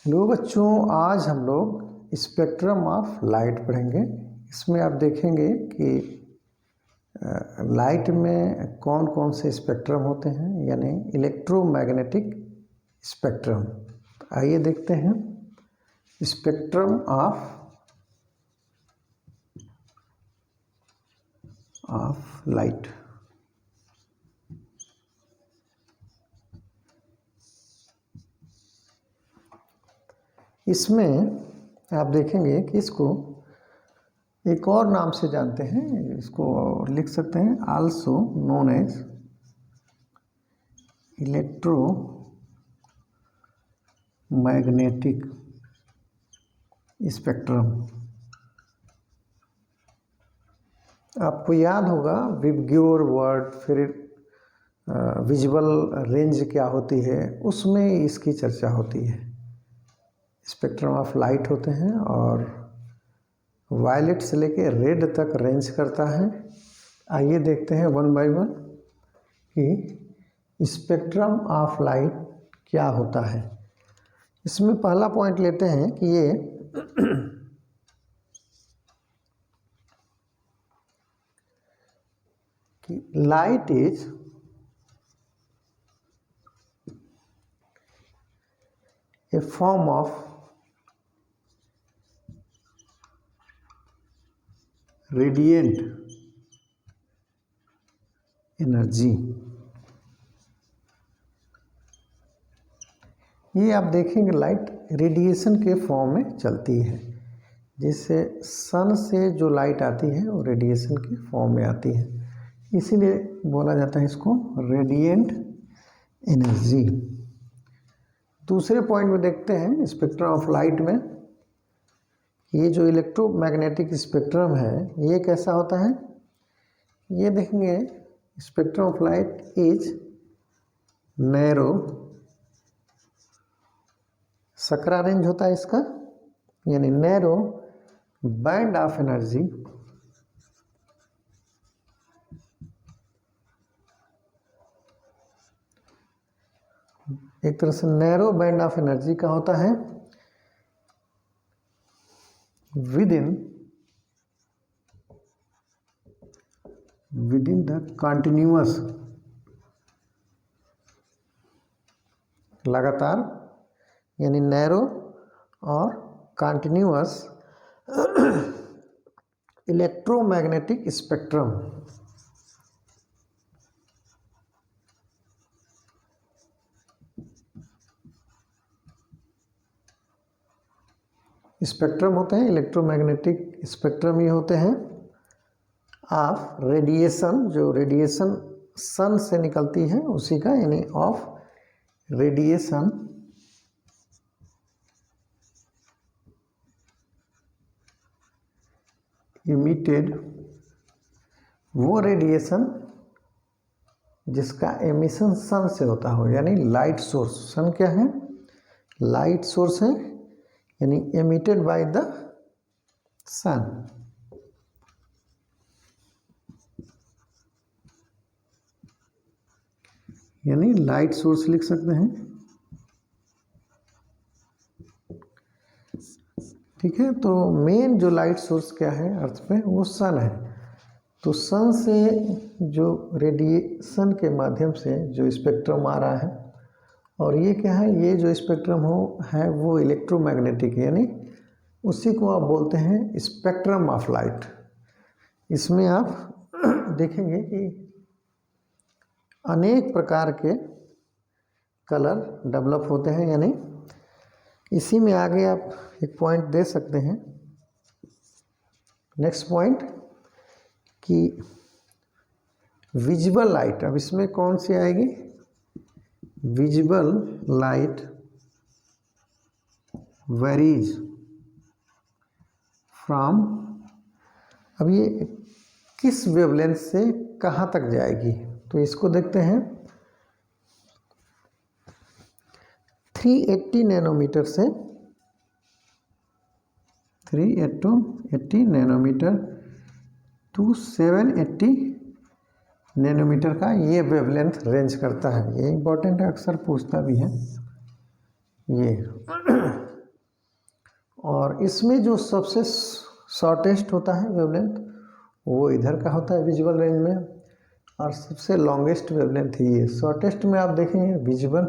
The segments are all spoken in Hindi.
लो बच्चों, आज हम लोग स्पेक्ट्रम ऑफ लाइट पढ़ेंगे। इसमें आप देखेंगे कि लाइट में कौन कौन से स्पेक्ट्रम होते हैं, यानी इलेक्ट्रोमैग्नेटिक स्पेक्ट्रम। आइए देखते हैं स्पेक्ट्रम ऑफ लाइट। इसमें आप देखेंगे कि इसको एक और नाम से जानते हैं, इसको लिख सकते हैं also known as electromagnetic spectrum. आपको याद होगा विबग्योर वर्ड, फिर विजुअल रेंज क्या होती है, उसमें इसकी चर्चा होती है। स्पेक्ट्रम ऑफ लाइट होते हैं और वायलेट से लेके रेड तक रेंज करता है। आइए देखते हैं वन बाय वन कि स्पेक्ट्रम ऑफ लाइट क्या होता है। इसमें पहला पॉइंट लेते हैं कि ये कि light is a form of radiant energy. ये आप देखेंगे लाइट रेडिएशन के फॉर्म में चलती है। जिससे सन से जो लाइट आती है वो रेडिएशन के फॉर्म में आती है, इसीलिए बोला जाता है इसको रेडिएंट एनर्जी। दूसरे पॉइंट में देखते हैं स्पेक्ट्रम ऑफ लाइट में, ये जो इलेक्ट्रोमैग्नेटिक स्पेक्ट्रम है ये कैसा होता है। ये देखेंगे spectrum of light is narrow, Sakra range होता है इसका, यानी नैरो बैंड ऑफ एनर्जी एक तरह से नैरो बैंड ऑफ एनर्जी का होता है within the continuous, लगातार यानी नैरो और कंटिन्यूअस इलेक्ट्रोमैग्नेटिक स्पेक्ट्रम। स्पेक्ट्रम होते हैं इलेक्ट्रोमैग्नेटिक स्पेक्ट्रम, ये होते हैं ऑफ रेडिएशन, जो रेडिएशन सन से निकलती है उसी का, यानी ऑफ रेडिएशन इमिटेड, वो रेडिएशन जिसका एमिशन सन से होता हो, यानी लाइट सोर्स। सन क्या है? लाइट सोर्स है, यानी एमिटेड बाय द सन। यानी लाइट सोर्स लिख सकते हैं, ठीक है। तो मेन जो लाइट सोर्स क्या है अर्थ पे, वो सन है। तो सन से जो रेडिएशन के माध्यम से जो स्पेक्ट्रम आ रहा है, और ये क्या है, ये जो स्पेक्ट्रम है वो इलेक्ट्रोमैग्नेटिक, यानी उसी को आप बोलते हैं स्पेक्ट्रम ऑफ लाइट। इसमें आप देखेंगे कि अनेक प्रकार के कलर डेवलप होते हैं, यानी इसी में आगे आप एक पॉइंट दे सकते हैं। नेक्स्ट पॉइंट कि विजिबल लाइट, अब इसमें कौन सी आएगी? विजिबल लाइट वेरीज फ्रॉम, अब ये किस वेवलेंथ से कहाँ तक जाएगी, तो इसको देखते हैं। 380 नैनोमीटर से 380 नैनोमीटर टू 780 नैनोमीटर का ये वेवलेंथ रेंज करता है। ये इम्पोर्टेंट है, अक्सर पूछता भी है ये। और इसमें जो सबसे शॉर्टेस्ट होता है वेवलेंथ वो इधर का होता है विजुअल रेंज में, और सबसे लॉन्गेस्ट वेवलेंथ ही है। शॉर्टेस्ट में आप देखेंगे विजुअल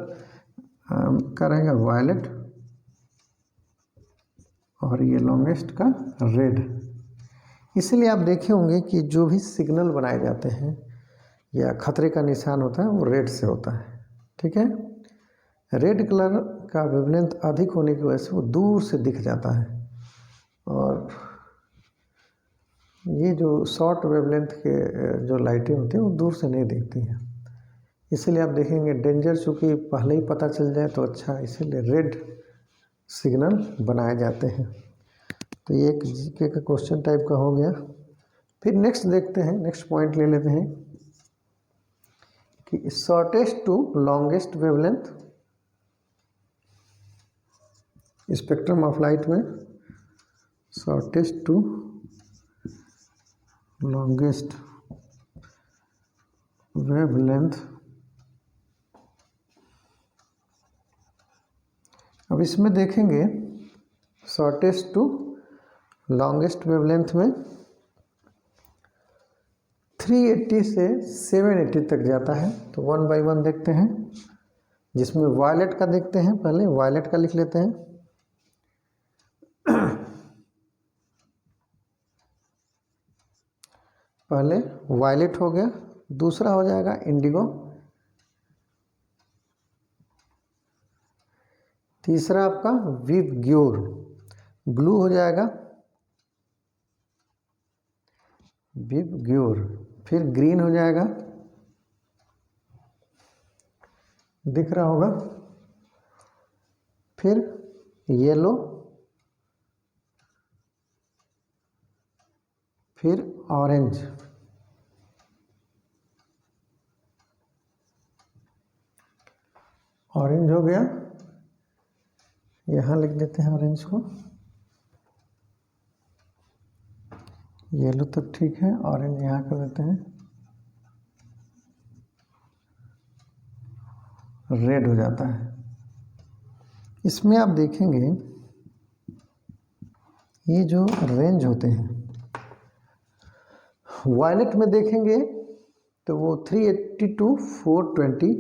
का रहेगा वायलेट, और ये लॉन्गेस्ट का रेड। इसलिए आप देखे होंगे कि जो भी सिग्नल बनाए जाते हैं या खतरे का निशान होता है वो रेड से होता है। ठीक है, रेड कलर का वेवलेंथ अधिक होने की वजह से वो दूर से दिख जाता है, और ये जो शॉर्ट वेवलेंथ के जो लाइटें होती हैं वो दूर से नहीं दिखती हैं। इसलिए आप देखेंगे डेंजर चूँकि पहले ही पता चल जाए तो अच्छा, इसीलिए रेड सिग्नल बनाए जाते हैं। तो ये एक जीके का क्वेश्चन टाइप का हो गया। फिर नेक्स्ट देखते हैं, नेक्स्ट पॉइंट ले लेते हैं कि shortest to longest wavelength spectrum of light में शॉर्टेस्ट टू लॉन्गेस्ट वेवलेंथ। अब इसमें देखेंगे शॉर्टेस्ट टू लॉन्गेस्ट वेवलेंथ में 380 से 780 तक जाता है। तो वन बाय वन देखते हैं, जिसमें वायलेट का देखते हैं। पहले वायलेट का लिख लेते हैं। पहले वायलेट हो गया, दूसरा हो जाएगा इंडिगो, तीसरा आपका विबग्योर, ब्लू हो जाएगा विबग्योर, फिर ग्रीन हो जाएगा, दिख रहा होगा, फिर येलो, फिर ऑरेंज, ऑरेंज हो गया, यहाँ लिख देते हैं ऑरेंज को, येलो तक ठीक है, ऑरेंज यहाँ कर देते हैं, रेड हो जाता है। इसमें आप देखेंगे ये जो रेंज होते हैं, वायलेट में देखेंगे तो वो 380 टू 420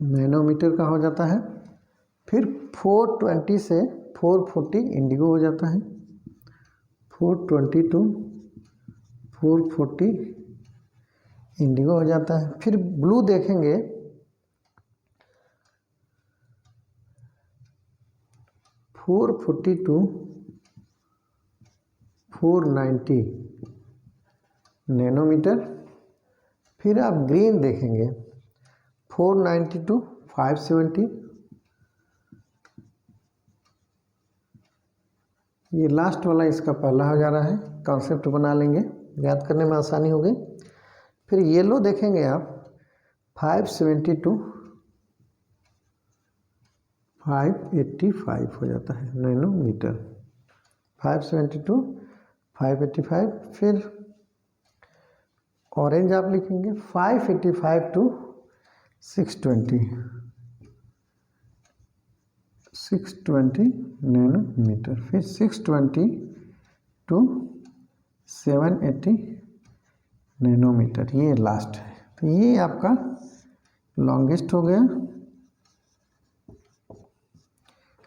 नैनोमीटर का हो जाता है। फिर 420 से 440 इंडिगो हो जाता है, 420 टू 440 इंडिगो हो जाता है। फिर ब्लू देखेंगे 440 टू 490 नैनोमीटर। फिर आप ग्रीन देखेंगे 490 टू 570। ये लास्ट वाला इसका पहला हो जा रहा है, कॉन्सेप्ट बना लेंगे, याद करने में आसानी होगी। फिर येलो देखेंगे आप 570 टू 585 हो जाता है नैनोमीटर, 570 टू 585। फिर ऑरेंज आप लिखेंगे 585 टू 620 नैनोमीटर। फिर 620 टू 780 नैनोमीटर, ये लास्ट है। तो ये आपका लॉन्गेस्ट हो गया,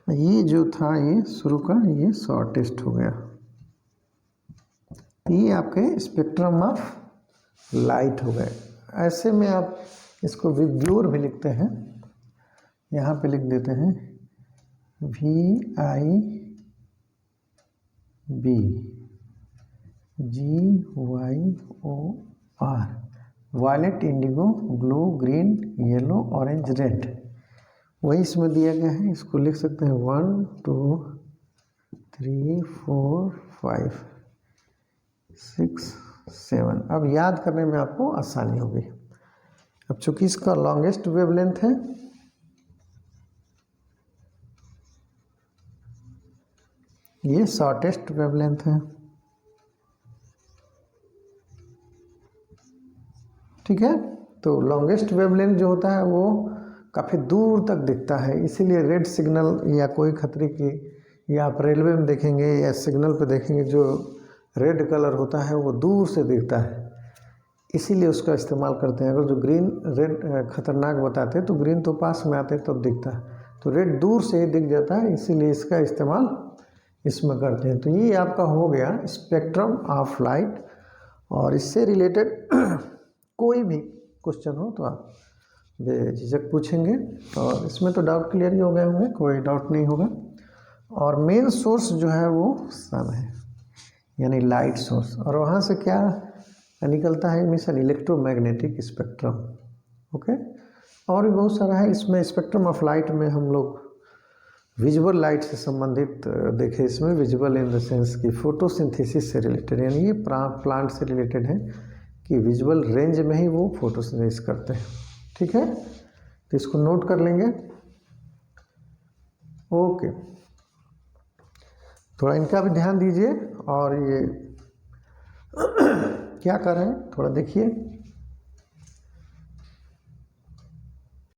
ये जो था ये शुरू का, ये शॉर्टेस्ट हो गया। ये आपके स्पेक्ट्रम ऑफ लाइट हो गए। ऐसे में आप इसको विबग्योर भी लिखते हैं, यहाँ पे लिख देते हैं VIB, GYOR, violet, indigo, blue, green, yellow, orange, red. वही इसमें दिया गया है, इसको लिख सकते हैं 1 2 3 4 5 6 7। अब याद करने में आपको आसानी होगी। अब चूंकि इसका लॉन्गेस्ट वेवलेंथ है, ये शॉर्टेस्ट वेवलेंथ है, ठीक है। तो लॉन्गेस्ट वेवलेंथ जो होता है वो काफ़ी दूर तक दिखता है, इसीलिए रेड सिग्नल या कोई खतरे की, या आप रेलवे में देखेंगे या सिग्नल पे देखेंगे जो रेड कलर होता है वो दूर से दिखता है, इसीलिए उसका इस्तेमाल करते हैं। अगर जो ग्रीन रेड खतरनाक बताते तो ग्रीन तो पास में आते तब दिखता है, तो रेड दूर से ही दिख जाता है, इसीलिए इसका इस्तेमाल इसमें करते हैं। तो ये आपका हो गया स्पेक्ट्रम ऑफ लाइट। और इससे रिलेटेड कोई भी क्वेश्चन हो तो आप बेझिझक पूछेंगे, और इसमें तो डाउट क्लियर ही हो गए होंगे, कोई डाउट नहीं होगा। और मेन सोर्स जो है वो सन है, यानी लाइट सोर्स, और वहाँ से क्या निकलता है मिशन इलेक्ट्रोमैग्नेटिक स्पेक्ट्रम। ओके, और भी बहुत सारा है इसमें। स्पेक्ट्रम ऑफ लाइट में हम लोग विजुअल लाइट से संबंधित देखें, इसमें विजुअल इन द सेंस कि फोटोसिंथेसिस से रिलेटेड, यानी ये प्लांट से रिलेटेड है कि विजुअल रेंज में ही वो फोटोसिंथेसिस करते हैं। ठीक है, तो इसको नोट कर लेंगे। ओके, थोड़ा इनका भी ध्यान दीजिए, और ये क्या कर रहे हैं थोड़ा देखिए।